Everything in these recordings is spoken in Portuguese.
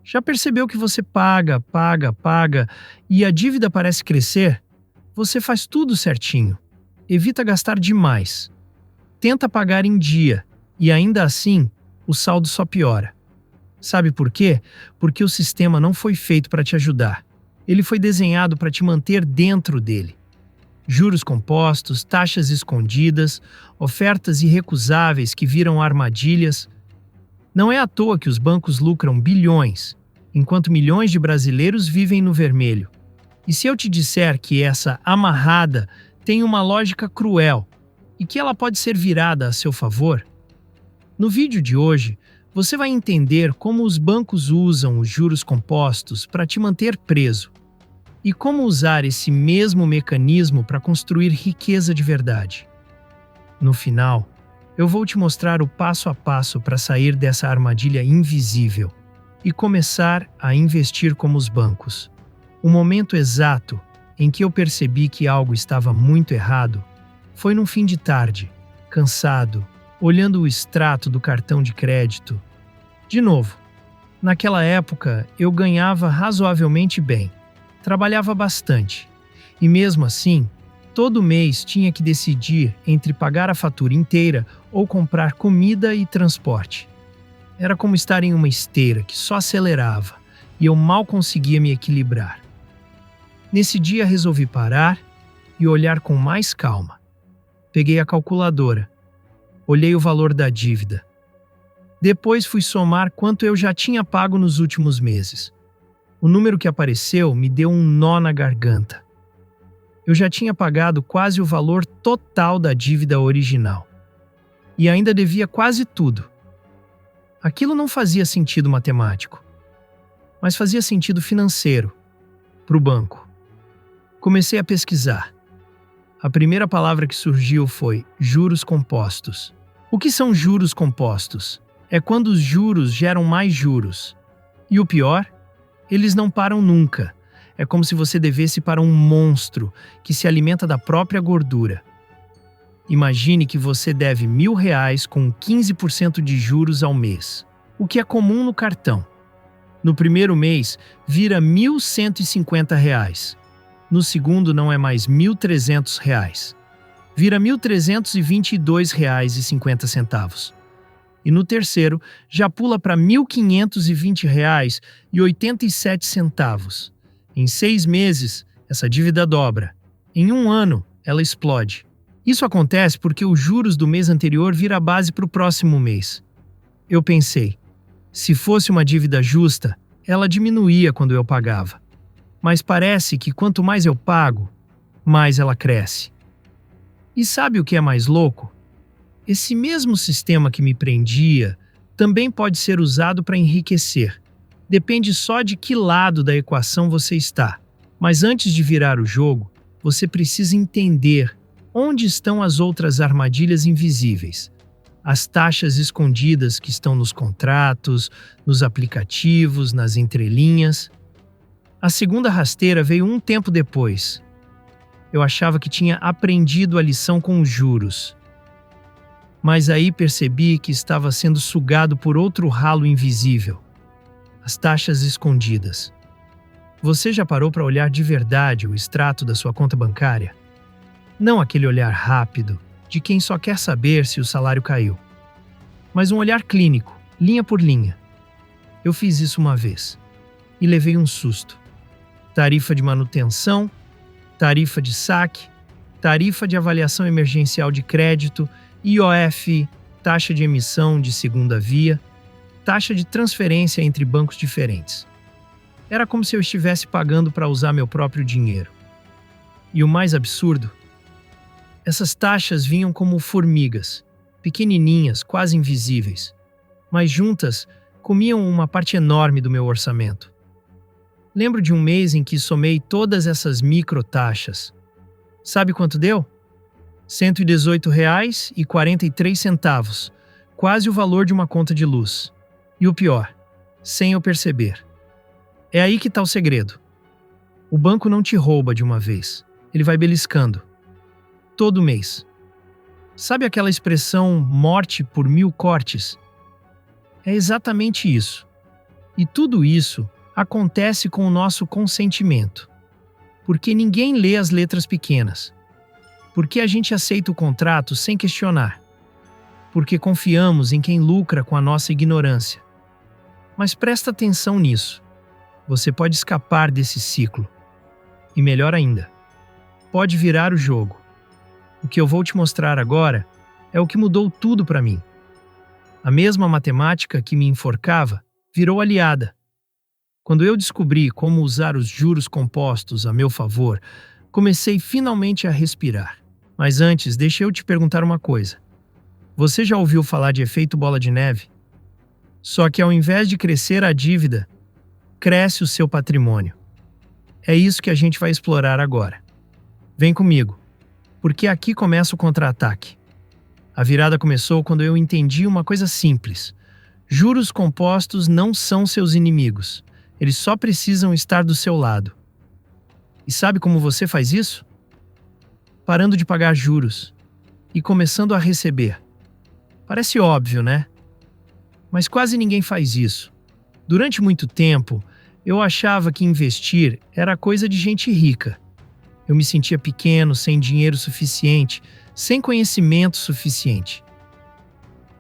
Já percebeu que você paga, paga, paga e a dívida parece crescer? Você faz tudo certinho. Evita gastar demais. Tenta pagar em dia e ainda assim, o saldo só piora. Sabe por quê? Porque o sistema não foi feito para te ajudar. Ele foi desenhado para te manter dentro dele. Juros compostos, taxas escondidas, ofertas irrecusáveis que viram armadilhas. Não é à toa que os bancos lucram bilhões, enquanto milhões de brasileiros vivem no vermelho. E se eu te disser que essa amarrada tem uma lógica cruel e que ela pode ser virada a seu favor? No vídeo de hoje, você vai entender como os bancos usam os juros compostos para te manter preso e como usar esse mesmo mecanismo para construir riqueza de verdade. No final, eu vou te mostrar o passo a passo para sair dessa armadilha invisível e começar a investir como os bancos. O momento exato em que eu percebi que algo estava muito errado foi num fim de tarde, cansado, olhando o extrato do cartão de crédito. De novo, naquela época eu ganhava razoavelmente bem, trabalhava bastante, e mesmo assim, todo mês tinha que decidir entre pagar a fatura inteira ou comprar comida e transporte. Era como estar em uma esteira que só acelerava e eu mal conseguia me equilibrar. Nesse dia resolvi parar e olhar com mais calma. Peguei a calculadora, olhei o valor da dívida. Depois fui somar quanto eu já tinha pago nos últimos meses. O número que apareceu me deu um nó na garganta. Eu já tinha pagado quase o valor total da dívida original. E ainda devia quase tudo. Aquilo não fazia sentido matemático, mas fazia sentido financeiro, para o banco. Comecei a pesquisar. A primeira palavra que surgiu foi juros compostos. O que são juros compostos? É quando os juros geram mais juros. E o pior? Eles não param nunca. É como se você devesse para um monstro que se alimenta da própria gordura. Imagine que você deve R$ 1.000 com 15% de juros ao mês, o que é comum no cartão. No primeiro mês, vira R$ 1.150. No segundo, não é mais R$ 1.300. Vira R$ 1.322,50. E no terceiro, já pula para R$ 1.520,87. Em 6 meses, essa dívida dobra. Em um ano, ela explode. Isso acontece porque os juros do mês anterior viram a base para o próximo mês. Eu pensei, se fosse uma dívida justa, ela diminuía quando eu pagava. Mas parece que quanto mais eu pago, mais ela cresce. E sabe o que é mais louco? Esse mesmo sistema que me prendia também pode ser usado para enriquecer. Depende só de que lado da equação você está. Mas antes de virar o jogo, você precisa entender onde estão as outras armadilhas invisíveis. As taxas escondidas que estão nos contratos, nos aplicativos, nas entrelinhas. A segunda rasteira veio um tempo depois. Eu achava que tinha aprendido a lição com os juros. Mas aí percebi que estava sendo sugado por outro ralo invisível. As taxas escondidas. Você já parou para olhar de verdade o extrato da sua conta bancária? Não aquele olhar rápido, de quem só quer saber se o salário caiu. Mas um olhar clínico, linha por linha. Eu fiz isso uma vez e levei um susto. Tarifa de manutenção, tarifa de saque, tarifa de avaliação emergencial de crédito, IOF, taxa de emissão de segunda via, taxa de transferência entre bancos diferentes. Era como se eu estivesse pagando para usar meu próprio dinheiro. E o mais absurdo? Essas taxas vinham como formigas, pequenininhas, quase invisíveis, mas juntas comiam uma parte enorme do meu orçamento. Lembro de um mês em que somei todas essas microtaxas. Sabe quanto deu? R$ 118,43, quase o valor de uma conta de luz. E o pior, sem eu perceber. É aí que está o segredo. O banco não te rouba de uma vez, ele vai beliscando. Todo mês. Sabe aquela expressão morte por 1000 cortes? É exatamente isso. E tudo isso acontece com o nosso consentimento. Porque ninguém lê as letras pequenas. Porque a gente aceita o contrato sem questionar. Porque confiamos em quem lucra com a nossa ignorância. Mas presta atenção nisso. Você pode escapar desse ciclo. E melhor ainda, pode virar o jogo. O que eu vou te mostrar agora é o que mudou tudo para mim. A mesma matemática que me enforcava virou aliada. Quando eu descobri como usar os juros compostos a meu favor, comecei finalmente a respirar. Mas antes, deixa eu te perguntar uma coisa. Você já ouviu falar de efeito bola de neve? Só que ao invés de crescer a dívida, cresce o seu patrimônio. É isso que a gente vai explorar agora. Vem comigo, porque aqui começa o contra-ataque. A virada começou quando eu entendi uma coisa simples. Juros compostos não são seus inimigos. Eles só precisam estar do seu lado. E sabe como você faz isso? Parando de pagar juros e começando a receber. Parece óbvio, né? Mas quase ninguém faz isso. Durante muito tempo, eu achava que investir era coisa de gente rica. Eu me sentia pequeno, sem dinheiro suficiente, sem conhecimento suficiente.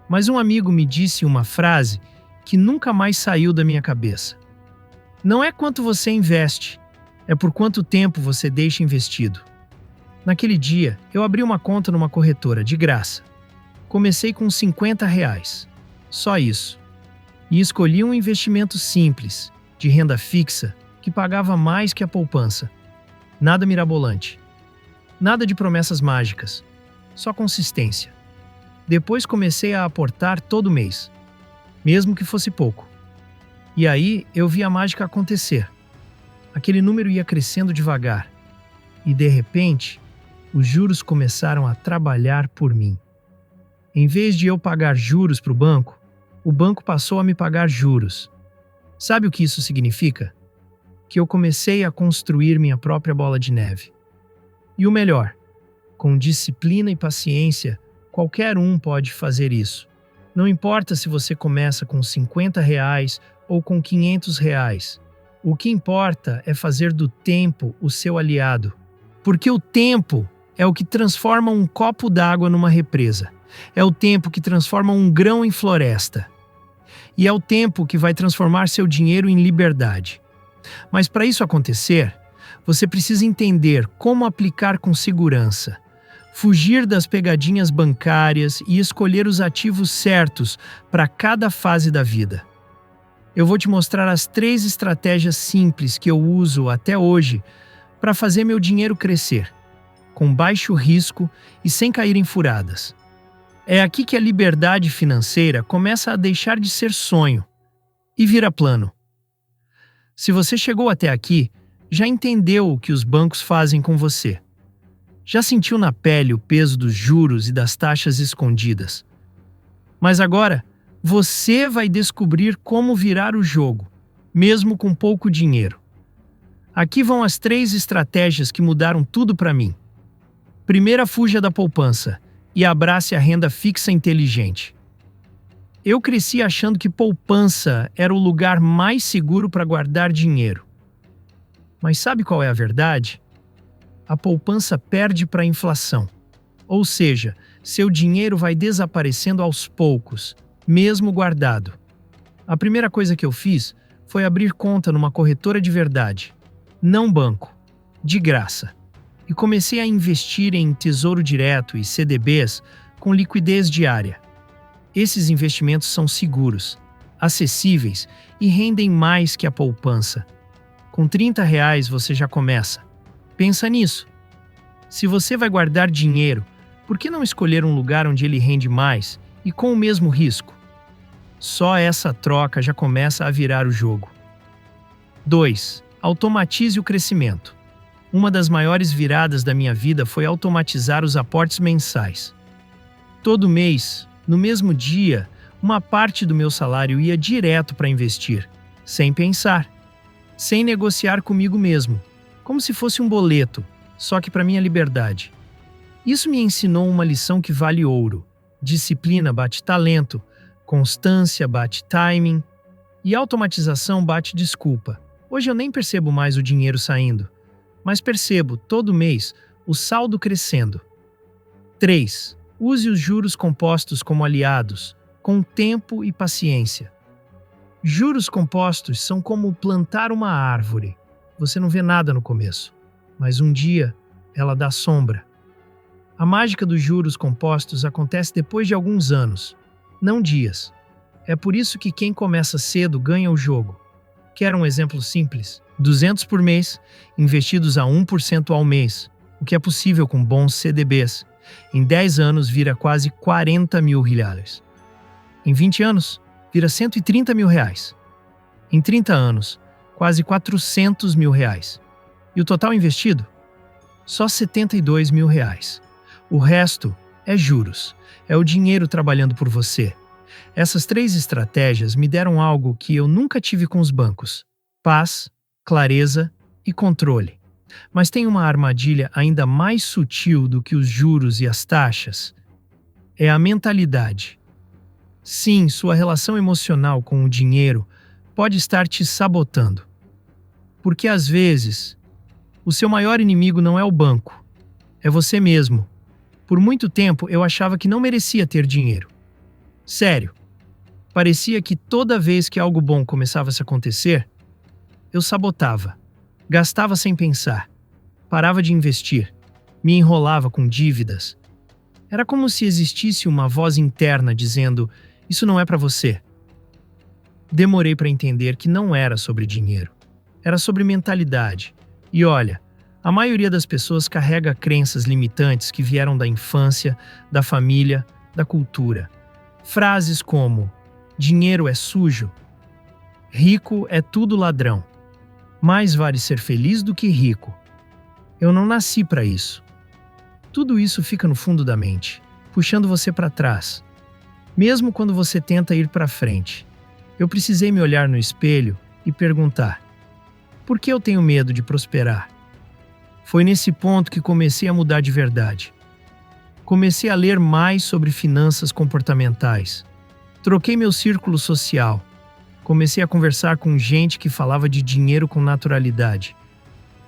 Mas um amigo me disse uma frase que nunca mais saiu da minha cabeça. Não é quanto você investe, é por quanto tempo você deixa investido. Naquele dia, eu abri uma conta numa corretora, de graça. Comecei com R$ 50, só isso. E escolhi um investimento simples, de renda fixa, que pagava mais que a poupança. Nada mirabolante. Nada de promessas mágicas. Só consistência. Depois comecei a aportar todo mês, mesmo que fosse pouco. E aí eu vi a mágica acontecer. Aquele número ia crescendo devagar. E de repente, os juros começaram a trabalhar por mim. Em vez de eu pagar juros para o banco passou a me pagar juros. Sabe o que isso significa? Que eu comecei a construir minha própria bola de neve. E o melhor, com disciplina e paciência, qualquer um pode fazer isso. Não importa se você começa com R$ 50 ou com R$ 500. O que importa é fazer do tempo o seu aliado. Porque o tempo é o que transforma um copo d'água numa represa. É o tempo que transforma um grão em floresta. E é o tempo que vai transformar seu dinheiro em liberdade. Mas para isso acontecer, você precisa entender como aplicar com segurança, fugir das pegadinhas bancárias e escolher os ativos certos para cada fase da vida. Eu vou te mostrar as 3 estratégias simples que eu uso até hoje para fazer meu dinheiro crescer, com baixo risco e sem cair em furadas. É aqui que a liberdade financeira começa a deixar de ser sonho e vira plano. Se você chegou até aqui, já entendeu o que os bancos fazem com você. Já sentiu na pele o peso dos juros e das taxas escondidas. Mas agora, você vai descobrir como virar o jogo, mesmo com pouco dinheiro. Aqui vão as 3 estratégias que mudaram tudo para mim. Primeira, fuja da poupança e abrace a renda fixa inteligente. Eu cresci achando que poupança era o lugar mais seguro para guardar dinheiro. Mas sabe qual é a verdade? A poupança perde para a inflação. Ou seja, seu dinheiro vai desaparecendo aos poucos, mesmo guardado. A primeira coisa que eu fiz foi abrir conta numa corretora de verdade, não banco, de graça. E comecei a investir em Tesouro Direto e CDBs com liquidez diária. Esses investimentos são seguros, acessíveis e rendem mais que a poupança. Com R$ 30 você já começa. Pensa nisso. Se você vai guardar dinheiro, por que não escolher um lugar onde ele rende mais e com o mesmo risco? Só essa troca já começa a virar o jogo. 2. Automatize o crescimento. Uma das maiores viradas da minha vida foi automatizar os aportes mensais. Todo mês, no mesmo dia, uma parte do meu salário ia direto para investir, sem pensar, sem negociar comigo mesmo, como se fosse um boleto, só que para minha liberdade. Isso me ensinou uma lição que vale ouro. Disciplina bate talento, constância bate timing. E a automatização bate desculpa. Hoje eu nem percebo mais o dinheiro saindo, mas percebo, todo mês, o saldo crescendo. 3. Use os juros compostos como aliados, com tempo e paciência. Juros compostos são como plantar uma árvore. Você não vê nada no começo, mas um dia ela dá sombra. A mágica dos juros compostos acontece depois de alguns anos, não dias. É por isso que quem começa cedo ganha o jogo. Quer um exemplo simples? 200 por mês, investidos a 1% ao mês, o que é possível com bons CDBs. Em 10 anos vira quase 40 mil reais. Em 20 anos, vira 130 mil reais. Em 30 anos, quase 400 mil reais. E o total investido? Só 72 mil reais. O resto é juros, é o dinheiro trabalhando por você. Essas 3 estratégias me deram algo que eu nunca tive com os bancos: paz, clareza e controle. Mas tem uma armadilha ainda mais sutil do que os juros e as taxas. É a mentalidade. Sim, sua relação emocional com o dinheiro pode estar te sabotando. Porque às vezes, o seu maior inimigo não é o banco, é você mesmo. Por muito tempo eu achava que não merecia ter dinheiro. Sério. Parecia que toda vez que algo bom começava a se acontecer, eu sabotava, gastava sem pensar, parava de investir, me enrolava com dívidas. Era como se existisse uma voz interna dizendo: isso não é para você. Demorei para entender que não era sobre dinheiro, era sobre mentalidade. E olha, a maioria das pessoas carrega crenças limitantes que vieram da infância, da família, da cultura. Frases como: dinheiro é sujo, rico é tudo ladrão, mais vale ser feliz do que rico, eu não nasci para isso. Tudo isso fica no fundo da mente, puxando você para trás, mesmo quando você tenta ir para frente. Eu precisei me olhar no espelho e perguntar: por que eu tenho medo de prosperar? Foi nesse ponto que comecei a mudar de verdade. Comecei a ler mais sobre finanças comportamentais. Troquei meu círculo social. Comecei a conversar com gente que falava de dinheiro com naturalidade.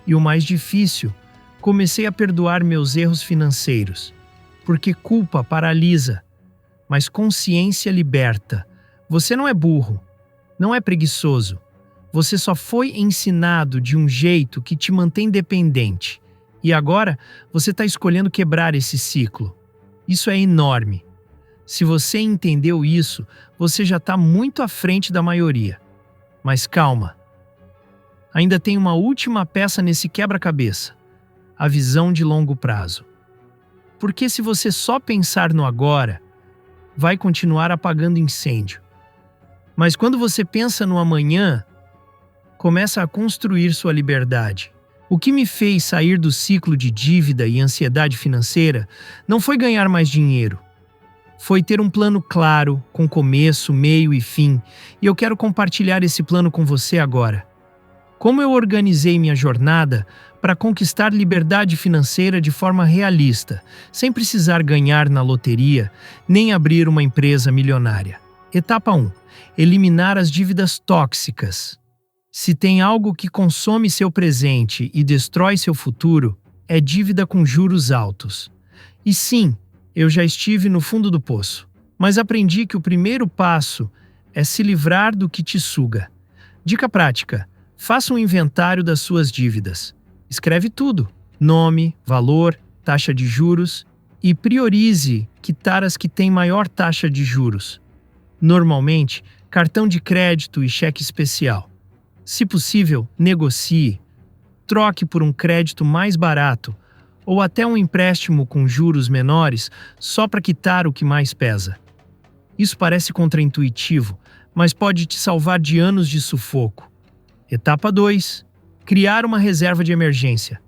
E o mais difícil, comecei a perdoar meus erros financeiros. Porque culpa paralisa, mas consciência liberta. Você não é burro, não é preguiçoso. Você só foi ensinado de um jeito que te mantém dependente. E agora você está escolhendo quebrar esse ciclo. Isso é enorme. Se você entendeu isso, você já está muito à frente da maioria. Mas calma. Ainda tem uma última peça nesse quebra-cabeça: a visão de longo prazo. Porque se você só pensar no agora, vai continuar apagando incêndio. Mas quando você pensa no amanhã, começa a construir sua liberdade. O que me fez sair do ciclo de dívida e ansiedade financeira não foi ganhar mais dinheiro. Foi ter um plano claro, com começo, meio e fim, e eu quero compartilhar esse plano com você agora. Como eu organizei minha jornada para conquistar liberdade financeira de forma realista, sem precisar ganhar na loteria, nem abrir uma empresa milionária. Etapa 1. Eliminar as dívidas tóxicas. Se tem algo que consome seu presente e destrói seu futuro, é dívida com juros altos. E sim, eu já estive no fundo do poço, mas aprendi que o primeiro passo é se livrar do que te suga. Dica prática: faça um inventário das suas dívidas. Escreve tudo: nome, valor, taxa de juros, e priorize quitar as que têm maior taxa de juros. Normalmente, cartão de crédito e cheque especial. Se possível, negocie, troque por um crédito mais barato ou até um empréstimo com juros menores só para quitar o que mais pesa. Isso parece contraintuitivo, mas pode te salvar de anos de sufoco. Etapa 2. Criar uma reserva de emergência.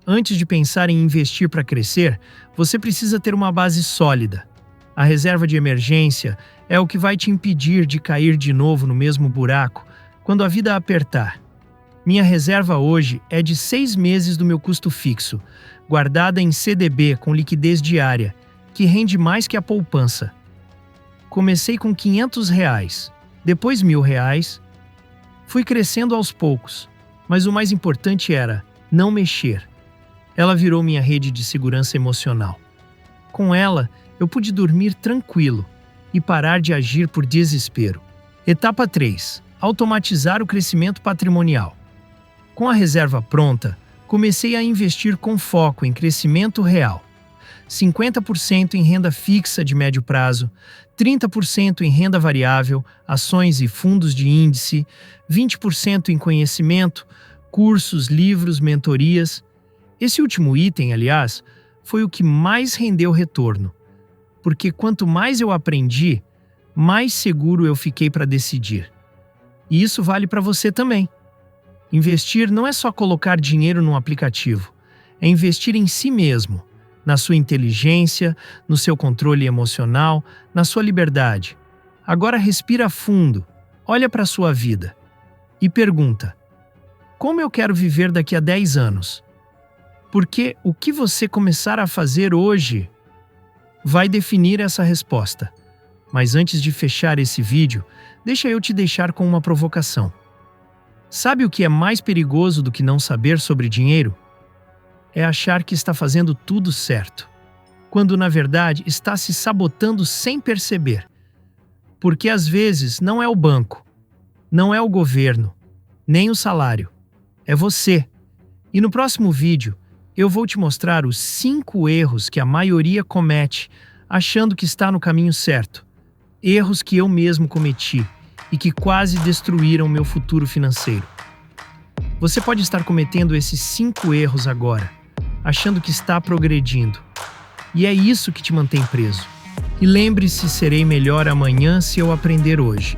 Antes de pensar em investir para crescer, você precisa ter uma base sólida. A reserva de emergência é o que vai te impedir de cair de novo no mesmo buraco quando a vida apertar. Minha reserva hoje é de 6 meses do meu custo fixo, guardada em CDB com liquidez diária, que rende mais que a poupança. Comecei com R$ 500, depois R$ 1.000. Fui crescendo aos poucos, mas o mais importante era não mexer. Ela virou minha rede de segurança emocional. Com ela, eu pude dormir tranquilo e parar de agir por desespero. Etapa 3. Automatizar o crescimento patrimonial. Com a reserva pronta, comecei a investir com foco em crescimento real. 50% em renda fixa de médio prazo, 30% em renda variável, ações e fundos de índice, 20% em conhecimento, cursos, livros, mentorias. Esse último item, aliás, foi o que mais rendeu retorno, porque quanto mais eu aprendi, mais seguro eu fiquei para decidir. E isso vale para você também. Investir não é só colocar dinheiro num aplicativo, é investir em si mesmo, na sua inteligência, no seu controle emocional, na sua liberdade. Agora respira fundo, olha para a sua vida e pergunta: como eu quero viver daqui a 10 anos? Porque o que você começar a fazer hoje vai definir essa resposta. Mas antes de fechar esse vídeo, deixa eu te deixar com uma provocação. Sabe o que é mais perigoso do que não saber sobre dinheiro? É achar que está fazendo tudo certo, quando na verdade está se sabotando sem perceber. Porque às vezes não é o banco, não é o governo, nem o salário, é você. E no próximo vídeo, eu vou te mostrar os 5 erros que a maioria comete achando que está no caminho certo. Erros que eu mesmo cometi e que quase destruíram meu futuro financeiro. Você pode estar cometendo esses 5 erros agora, achando que está progredindo. E é isso que te mantém preso. E lembre-se, serei melhor amanhã se eu aprender hoje.